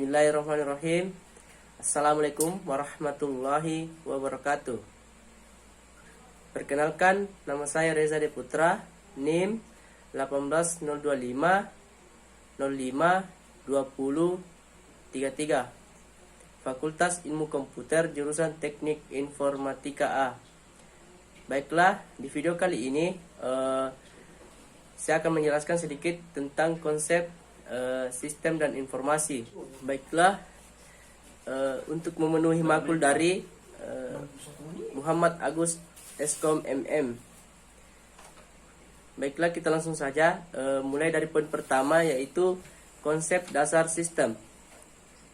Bismillahirrahmanirrahim. Assalamualaikum warahmatullahi wabarakatuh. Perkenalkan, nama saya Reza De Putra, NIM 18025 05 20 33, Fakultas Ilmu Komputer jurusan Teknik Informatika A. Baiklah, di video kali ini saya akan menjelaskan sedikit tentang konsep sistem dan informasi. Baiklah, untuk memenuhi makul dari Muhammad Agus Eskom MM. Baiklah, kita langsung saja mulai dari poin pertama, yaitu konsep dasar sistem.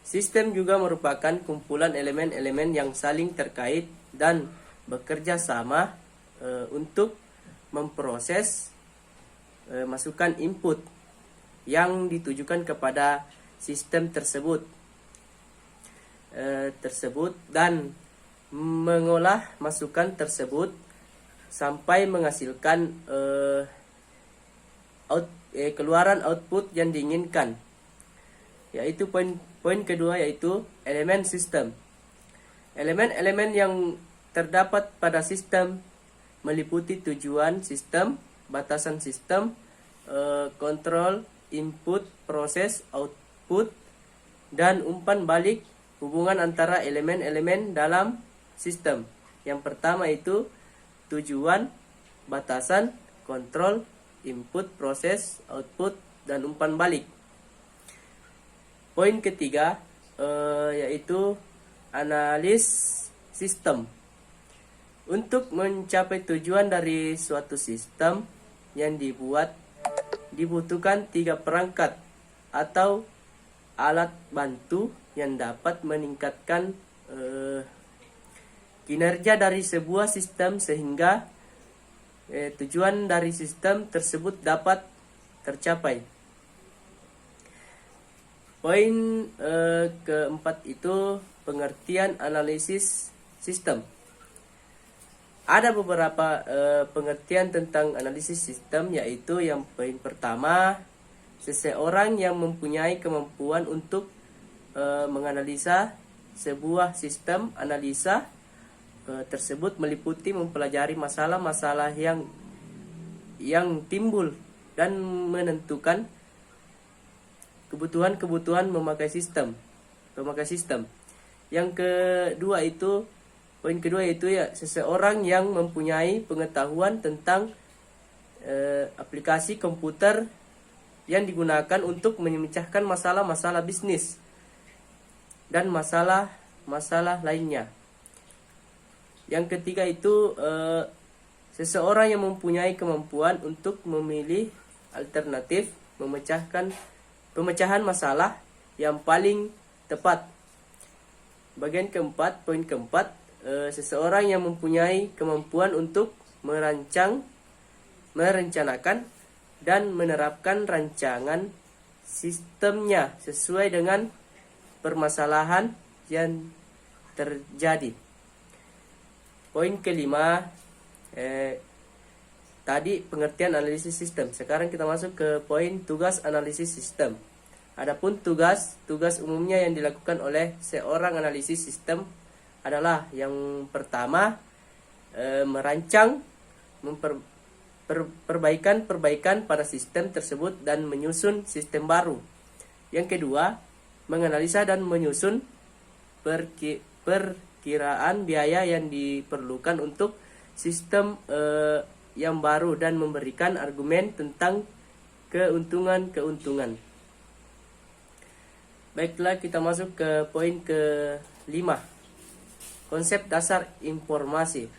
Sistem juga merupakan kumpulan elemen-elemen yang saling terkait dan bekerja sama untuk memproses masukan input yang ditujukan kepada sistem tersebut dan mengolah masukan tersebut sampai menghasilkan keluaran output yang diinginkan. Yaitu poin kedua, yaitu elemen sistem. Elemen-elemen yang terdapat pada sistem meliputi tujuan sistem, batasan sistem, kontrol, input, proses, output, dan umpan balik hubungan antara elemen-elemen dalam sistem. Yang pertama itu tujuan, batasan, kontrol, input, proses, output, dan umpan balik. Poin ketiga yaitu analis sistem. Untuk mencapai tujuan dari suatu sistem yang dibutuhkan 3 perangkat atau alat bantu yang dapat meningkatkan kinerja dari sebuah sistem sehingga tujuan dari sistem tersebut dapat tercapai. Poin keempat itu pengertian analisis sistem. Ada beberapa pengertian tentang analisis sistem, yaitu yang poin pertama, seseorang yang mempunyai kemampuan untuk menganalisa sebuah sistem. Analisa tersebut meliputi mempelajari masalah-masalah yang timbul dan menentukan kebutuhan memakai sistem. Yang kedua itu, poin kedua itu ya, seseorang yang mempunyai pengetahuan tentang aplikasi komputer yang digunakan untuk memecahkan masalah-masalah bisnis dan masalah-masalah lainnya. Yang ketiga itu seseorang yang mempunyai kemampuan untuk memilih alternatif pemecahan masalah yang paling tepat. Bagian keempat, poin keempat, seseorang yang mempunyai kemampuan untuk merencanakan dan menerapkan rancangan sistemnya sesuai dengan permasalahan yang terjadi. Poin kelima, tadi pengertian analisis sistem. Sekarang kita masuk ke poin tugas analisis sistem. Adapun tugas umumnya yang dilakukan oleh seorang analisis sistem adalah yang pertama, merancang perbaikan pada sistem tersebut dan menyusun sistem baru. Yang kedua, menganalisa dan menyusun perkiraan biaya yang diperlukan untuk sistem yang baru dan memberikan argumen tentang keuntungan. Baiklah, kita masuk ke poin ke-5. Konsep dasar informasi.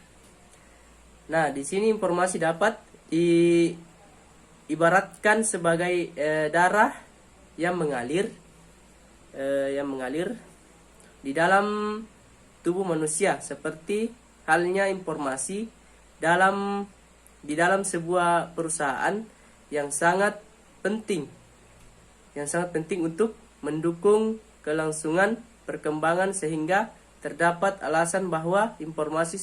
Nah, di sini informasi dapat diibaratkan sebagai darah yang mengalir di dalam tubuh manusia, seperti halnya informasi di dalam sebuah perusahaan yang sangat penting untuk mendukung kelangsungan perkembangan, sehingga terdapat alasan bahwa informasi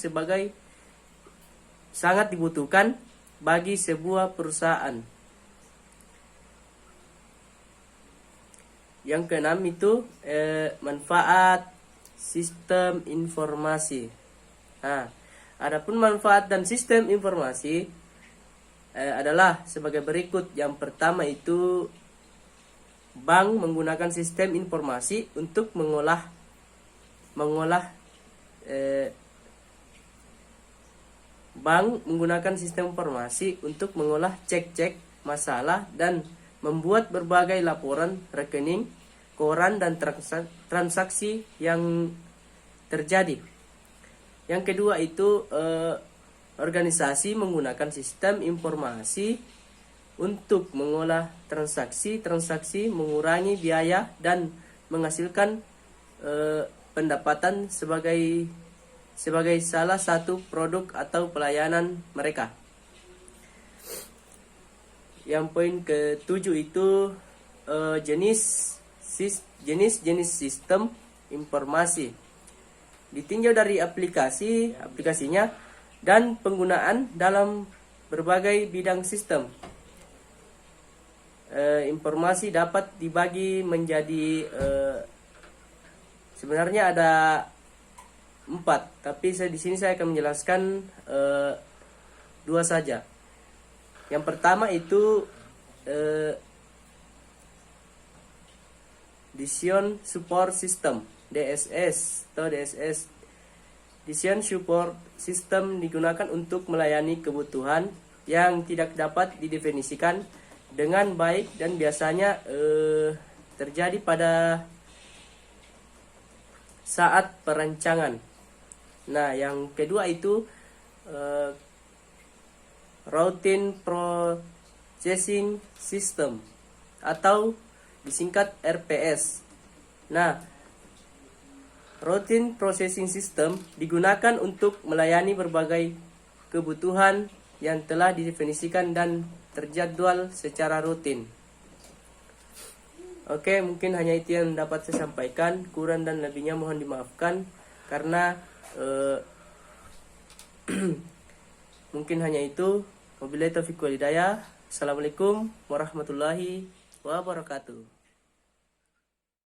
sangat dibutuhkan bagi sebuah perusahaan. Yang keenam itu manfaat sistem informasi. Nah, adapun manfaat dan sistem informasi adalah sebagai berikut. Yang pertama itu bank menggunakan sistem informasi untuk mengolah bank menggunakan sistem informasi untuk mengolah cek-cek masalah dan membuat berbagai laporan rekening, koran dan transaksi yang terjadi. Yang kedua itu organisasi menggunakan sistem informasi untuk mengolah transaksi, mengurangi biaya dan menghasilkan pendapatan sebagai salah satu produk atau pelayanan mereka. Yang poin ketujuh itu jenis sistem informasi ditinjau dari aplikasinya dan penggunaan dalam berbagai bidang sistem. Informasi dapat dibagi menjadi sebenarnya ada 4, tapi di sini saya akan menjelaskan 2 saja. Yang pertama itu Decision Support System, DSS. Decision Support System digunakan untuk melayani kebutuhan yang tidak dapat didefinisikan dengan baik dan biasanya terjadi pada saat perancangan. Nah, yang kedua itu Routine Processing System atau disingkat RPS. Nah, Routine Processing System digunakan untuk melayani berbagai kebutuhan yang telah didefinisikan dan terjadwal secara rutin. Oke, mungkin hanya itu yang dapat saya sampaikan. Kurang dan lebihnya mohon dimaafkan karena mungkin hanya itu. Wabillahi taufiq wal hidayah. Assalamualaikum warahmatullahi wabarakatuh.